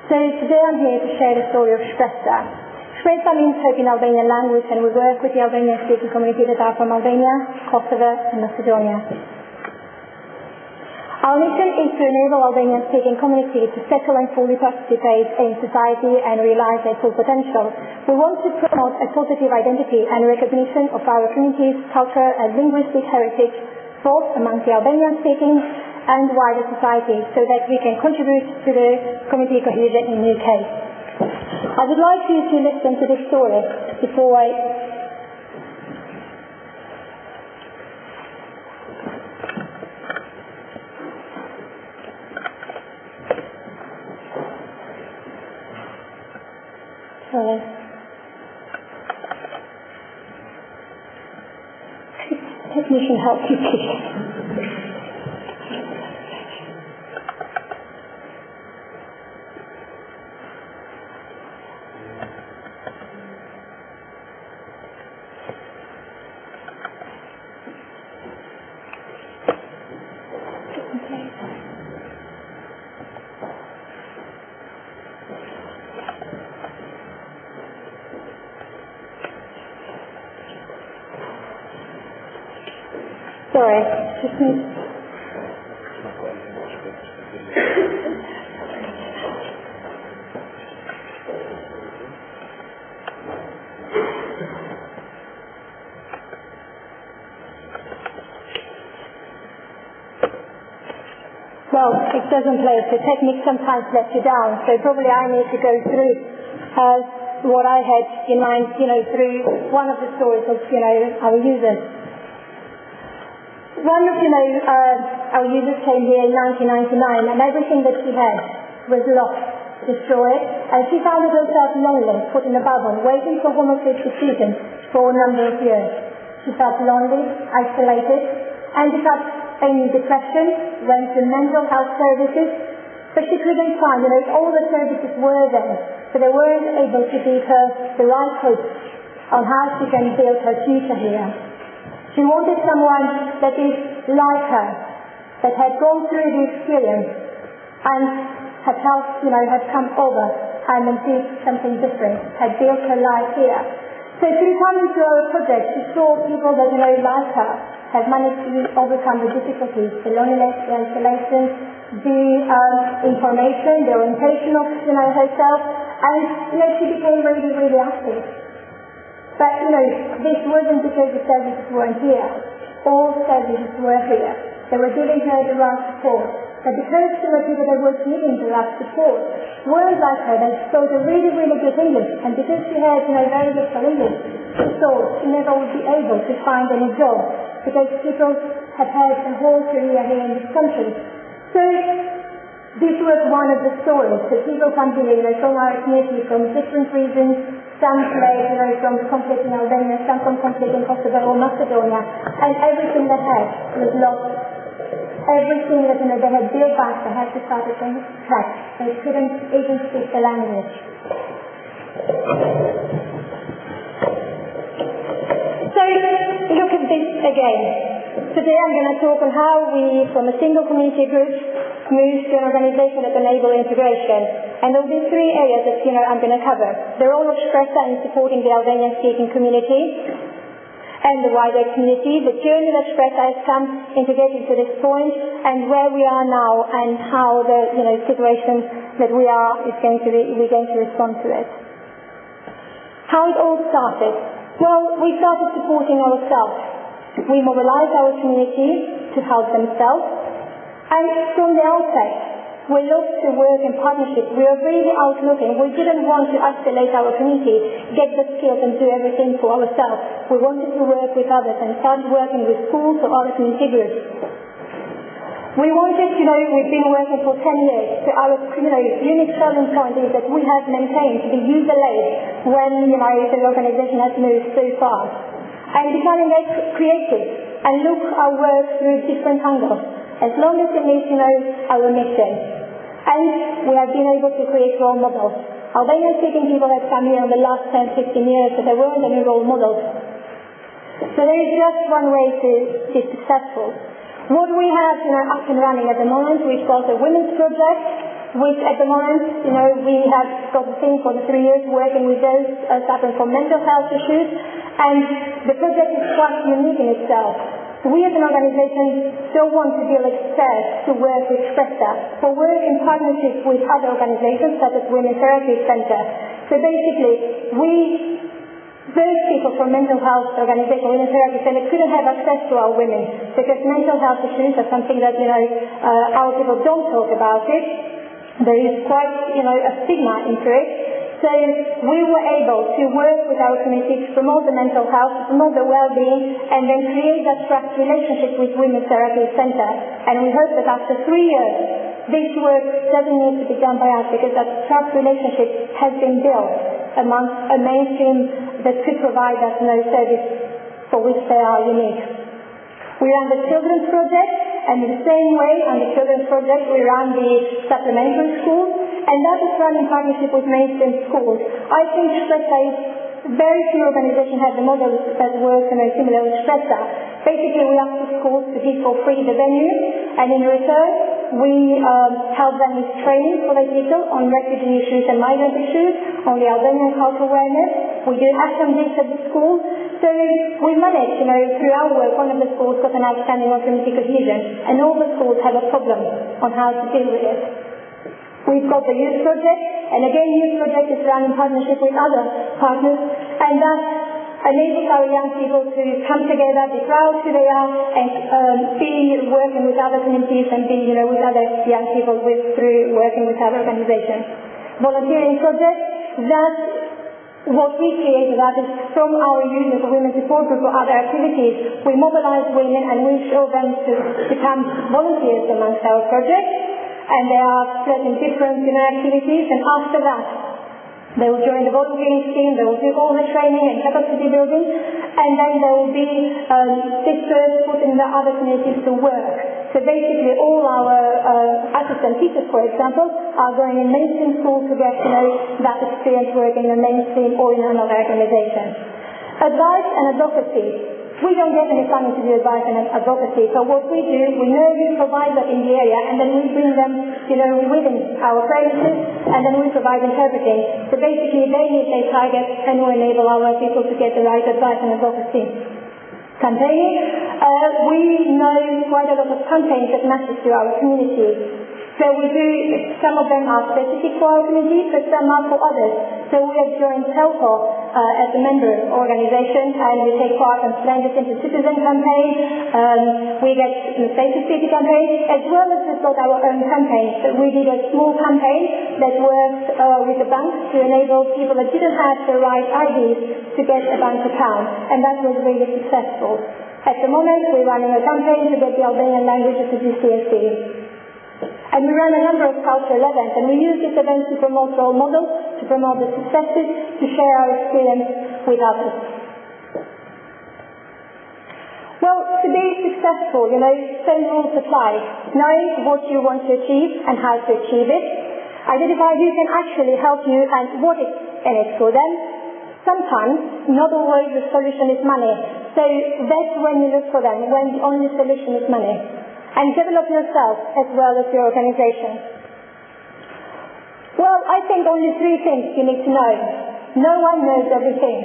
So today I'm here to share the story of Shpresa. Shpresa means hope in Albanian language, and we work with the Albanian-speaking community that are from Albania, Kosovo and Macedonia. Our mission is to enable Albanian-speaking community to settle and fully participate in society and realize their full potential. We want to promote a positive identity and recognition of our community's culture and linguistic heritage, both among the Albanian-speaking and wider society, so that we can contribute to the community cohesion in the UK. I would like you to listen to this story before I... Sorry. Technician, help you please. Sorry, just need... Well, it doesn't play. The technique sometimes lets you down, so probably I need to go through what I had in mind, through one of the stories of, our users. One of, our users came here in 1999, and everything that she had was lost, destroyed, and she found herself lonely, put in a bubble, waiting for Home Office decision for a number of years. She felt lonely, isolated, and developed depression, went to mental health services, but she couldn't find, all the services were there, but they weren't able to give her the right hope on how she can build her future here. She wanted someone that is like her, that had gone through the experience and had helped, had come over and did something different, had built her life here. So through coming to our project, she saw people that, like her, have managed to overcome the difficulties, the loneliness, the isolation, the information, the orientation of, herself, and, she became really, really active. But, this wasn't because the services weren't here. All services were here. They were giving her the right support. But because the people that were giving the right support weren't like her, they spoke a really, really good English. And because she had, very little English, she thought she never would be able to find any job. Because people had had a whole career here in this country. So, this was one of the stories. So people come here, from our community, from different reasons. Some fled, from conflict in Albania, some from conflict in Kosovo or Macedonia, and everything they had was lost. Everything that they had built back, they had to start from scratch. They couldn't even speak the language. So, look at this again. Today I'm going to talk on how we, from a single community group, move to an organisation that enables integration. And there'll be three areas that I'm going to cover. The role of Shpresa in supporting the Albanian-speaking community and the wider community, the journey that Shpresa has come into getting to this point, and where we are now, and how the situation that we are is we're going to respond to it. How it all started. Well, we started supporting ourselves. We mobilized our community to help themselves, and from the outset, we looked to work in partnership. We were really outlooking. We didn't want to isolate our community, get the skills and do everything for ourselves. We wanted to work with others and started working with schools or other community groups. We wanted, we've been working for 10 years. So our, unique selling point is that we have maintained to be user-led when, the organization has moved so far. And becoming creative and look our work through different angles, as long as it meets, our mission. And we have been able to create role models. Albanian-speaking people have come here in the last 10, 15 years, but there weren't any role models. So there is just one way to be successful. What we have up and running at the moment, we've got a women's project, which at the moment, we have got the thing for the 3 years working with those suffering from mental health issues, and the project is quite unique in itself. We as an organization don't want to be experts to work with Shpresa, but work in partnership with other organizations such as Women's Therapy Center. So basically, those people from mental health organization, Women's Therapy Center, couldn't have access to our women because mental health issues are something that, our people don't talk about it. There is quite, a stigma into it. So we were able to work with our community to promote the mental health, to promote the well-being, and then create that trust relationship with Women's Therapy Center. And we hope that after 3 years, this work doesn't need to be done by us because that trust relationship has been built amongst a mainstream that could provide us service for which they are unique. We run the Children's Project, and in the same way, on the Children's Project, we run the supplementary schools, and that is run in partnership with mainstream schools. I think Shpresa is very few organizations have the model that works similar with Shpresa. Basically, we ask the schools to give for free the venue, and in return, we help them with training for their people on refugee issues and migrant issues, on the Albanian cultural awareness. We do assemblies at the school. So we manage, through our work, one of the schools got an outstanding on community cohesion, and all the schools have a problem on how to deal with it. We've got the Youth Project, and again, Youth Project is run in partnership with other partners, and that enables our young people to come together, be proud who they are, and be working with other communities and be, with other young people through working with other organizations. Volunteering Project, that's what we created, that is from our youth as a women's support group or other activities. We mobilize women and we show them to become volunteers amongst our project, and they are spread in different activities, and after that they will join the volunteering scheme, they will do all the training and capacity building, and then they will be dispersed, put in the other communities to work. So basically all our assistant teachers, for example, are going in mainstream schools to get that experience working in a mainstream or in another organization. Advice and advocacy. We don't get any funding to do advice and advocacy, so what we do, we know we provide that in the area, and then we bring them, within our premises, and then we provide interpreting. So basically they meet their targets and we enable our people to get the right advice and advocacy. Campaigning. We know quite a lot of campaigns that matter to our community. So we do, some of them are specific for our community, but some are for others. So we have joined Telco as a member organization, and we take part in Splendid into Citizen campaign. We get the Safe City campaign, as well as we've got our own campaign. So we did a small campaign that worked with the banks to enable people that didn't have the right IDs to get a bank account, and that was really successful. At the moment, we're running a campaign to get the Albanian languages to GCSE. And we run a number of cultural events, and we use these events to promote role models, to promote the successes, to share our experience with others. Well, to be successful, same rules apply. Knowing what you want to achieve and how to achieve it. Identify who can actually help you and what is in it for them. Sometimes, not always the solution is money. So that's when you look for them, when the only solution is money. And develop yourself as well as your organization. Well, I think only 3 things you need to know. No one knows everything.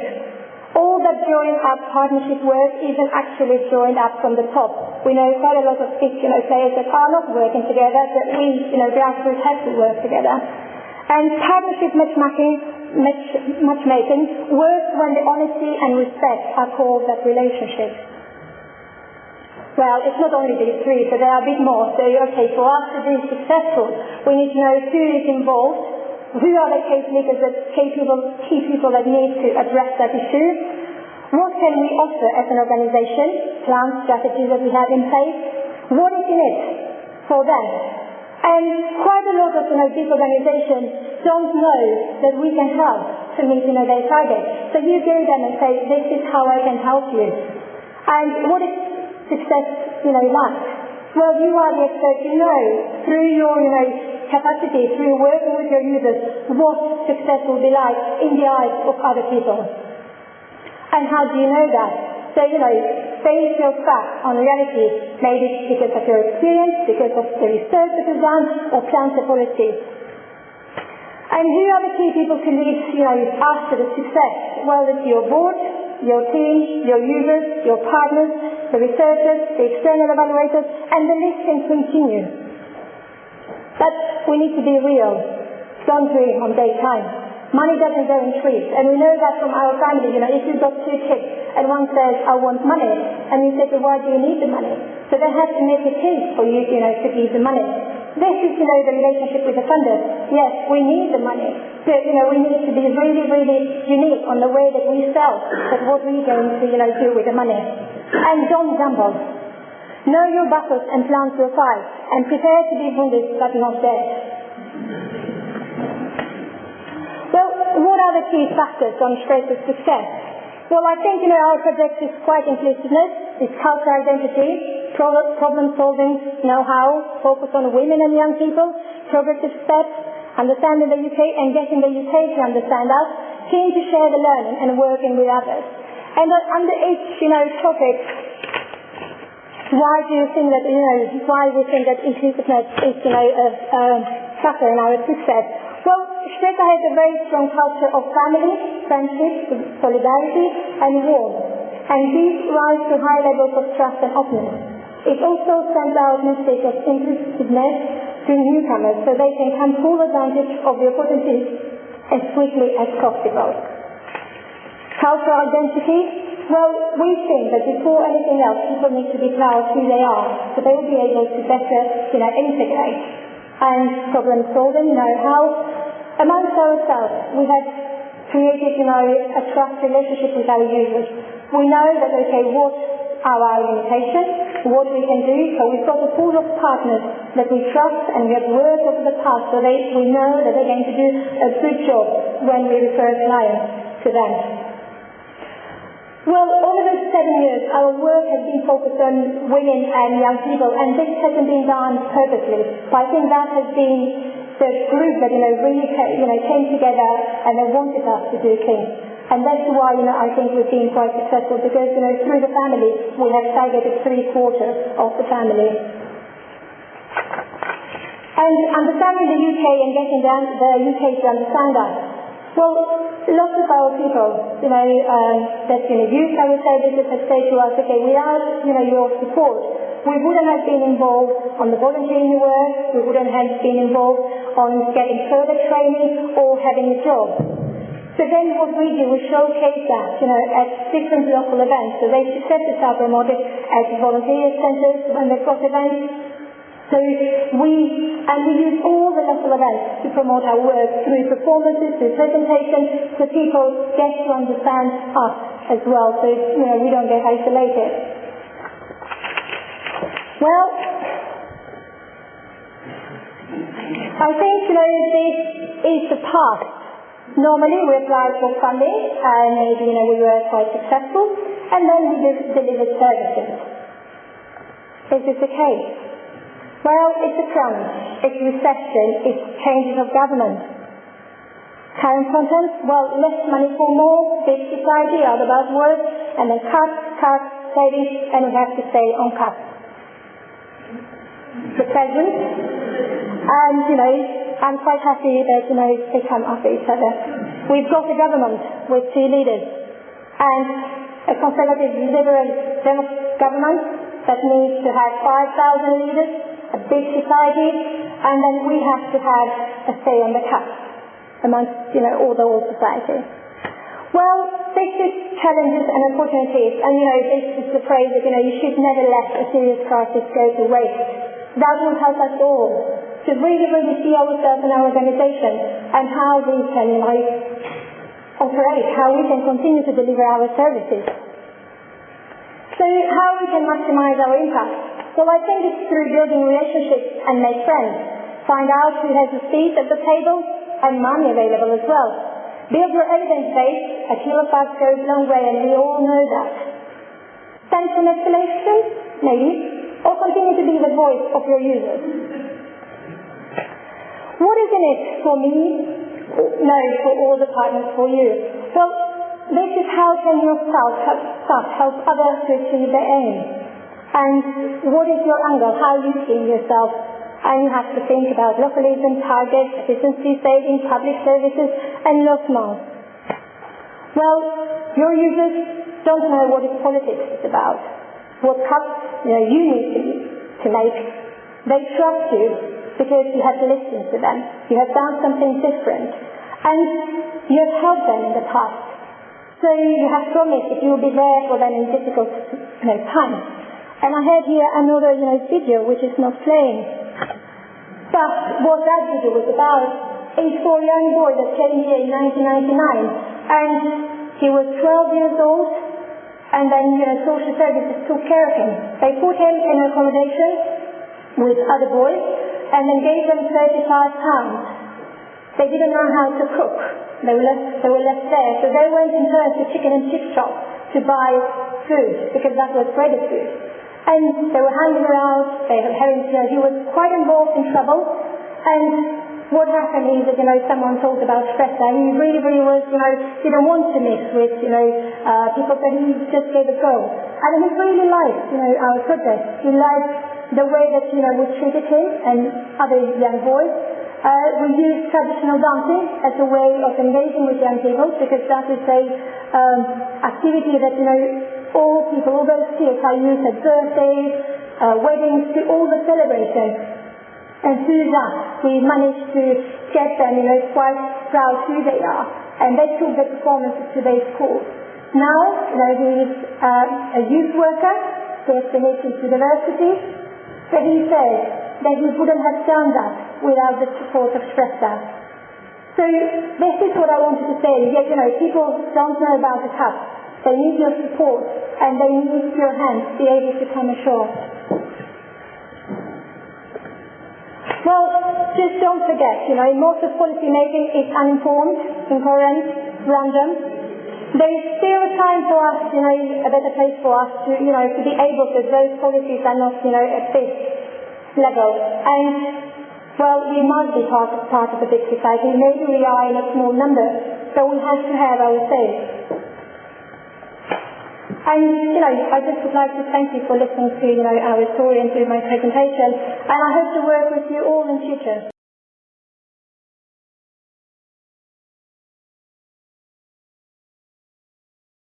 All that join up partnership work isn't actually joined up from the top. We know quite a lot of big players that are not working together, but we, grassroots have to work together. And partnership matchmaking works when the honesty and respect are called that relationship. Well, it's not only these 3, so there are a bit more. So, okay, for us to be successful, we need to know who is involved, who are the case leaders, key people that need to address that issue, what can we offer as an organization, plans, strategies that we have in place, what is in it for them. And quite a lot of big organizations don't know that we can help to meet their targets. So you go to them and say, this is how I can help you. And what is success, like? Well, you are the expert, through your, capacity, through working with your users, what success will be like in the eyes of other people. And how do you know that? So, base your facts on reality, maybe because of your experience, because of the research that is done, or plans or policies. And who are the key people to lead, us to the success? Well, it's your board, your team, your users, your partners, the researchers, the external evaluators, and the list can continue. But we need to be real. Don't dream on day time. Money doesn't go in trees. And we know that from our family, if you've got 2 kids and one says, I want money, and you say, well, why do you need the money? So they have to make a case for you, to give the money. This is, the relationship with the funders. Yes, we need the money. So, we need to be really, really unique on the way that we sell, that what we're going to, do with the money. And don't gamble. Know your battles and plan to fight, and prepare to be wounded but not dead. Well, what are the key factors on Shpresa's success? Well, I think, our project is quite inclusiveness, it's cultural identity, problem solving, know-how, focus on women and young people, progressive steps, understanding the UK and getting the UK to understand us, keen to share the learning and working with others. And under each, topic, why do you think that, why we think that inclusiveness is, a factor in our success? Well, Shpresa has a very strong culture of family, friendship, solidarity, and warmth. And these rise to high levels of trust and openness. It also sends out a message of inclusiveness to newcomers so they can come full advantage of the opportunities as quickly as possible. Cultural identity. Well, we think that before anything else, people need to be proud of who they are, so they will be able to better, integrate. And problem solving, know-how. Amongst ourselves, we have created, a trust relationship with our users. We know that, what are our limitations, what we can do, so we've got a pool of partners that we trust and we have worked over the past, so we know that they're going to do a good job when we refer clients to them. Well, over those 7 years, our work has been focused on women and young people, and this hasn't been done purposely. But I think that has been the group that, really came together and they wanted us to do things. And that's why, I think we've been quite successful, because, through the family, we have targeted 3/4 of the family. And understanding the UK and getting the UK to understand us. Well, lots of our people, that, youth, I would say, this has said to us, okay, without, your support, we wouldn't have been involved on the volunteering work, we wouldn't have been involved on getting further training or having a job. So then what we do, we showcase that, at different local events. So they successes are promoted at volunteer centres when they've got events. So we use all the local events to promote our work through performances, through presentations, so people get to understand us as well, so we don't get isolated. Well, I think this is the past. Normally we apply for funding and maybe we were quite successful, and then we delivered services. Is this the case? Well, it's a crunch, it's recession, it's changes of government. Current content, well, less money for more, big society, all the buzzwords, and then cuts, savings, and we have to stay on cuts. The present, and I'm quite happy that they come after each other. We've got a government with 2 leaders, and a conservative liberal government that needs to have 5,000 leaders, a big society, and then we have to have a say on the cut amongst, all the whole society. Well, this is challenges and opportunities, and this is the phrase that, you should never let a serious crisis go to waste. That will help us all to really, really see ourselves and our organisation and how we can, operate, how we can continue to deliver our services. So how we can maximize our impact? Well, I think it's through building relationships and make friends. Find out who has a seat at the table and money available as well. Build your evidence base. A kilo fact goes a long way, and we all know that. Send some escalation, maybe, or continue to be the voice of your users. What is in it for me? No, for all the partners, for you. Well, this is how can your staff help others to achieve their aim. And what is your angle? How you see yourself And you have to think about localism, targets, efficiency saving, public services, and lots more. Well, your users don't know what politics is about, what cuts you need to make. They trust you because you have listened to them. You have done something different. And you have helped them in the past. So you have promised that you will be there for them in difficult times. And I have here another video which is not playing. But what that video was about is for a young boy that came here in 1999, and he was 12 years old, and then social services took care of him. They put him in accommodation with other boys, and then gave them £35. They didn't know how to cook. They were left there, so they went in turn to chicken and chip shop to buy food, because that was breaded food. And they were hanging around, he was quite involved in trouble, and what happened is that, someone talked about Shpresa, and he really was, didn't want to mix with, people, so he just gave it a go. And he really liked, our project. He liked the way that, we treated him and other young boys. We used traditional dancing as a way of engaging with young people, because that is a activity that, all people, all those skills are used at birthdays, weddings, to all the celebrations. And through that, we managed to get them, quite proud who they are. And they took their performances to their schools. Now, he is a youth worker, he has finished his university, but he says that he wouldn't have done that without the support of Shpresa. So this is what I wanted to say. People don't know about the cup. They need your support, and they need your hands to be able to come ashore. Well, just don't forget, most of policy making is uninformed, incoherent, random. There is still time for us, a better place for us to, to be able to, those policies are not, at this level. And, well, we must be part of a big society. Maybe we are in a small number, so we have to have our say. And, I just would like to thank you for listening to, our story and to my presentation. And I hope to work with you all in future.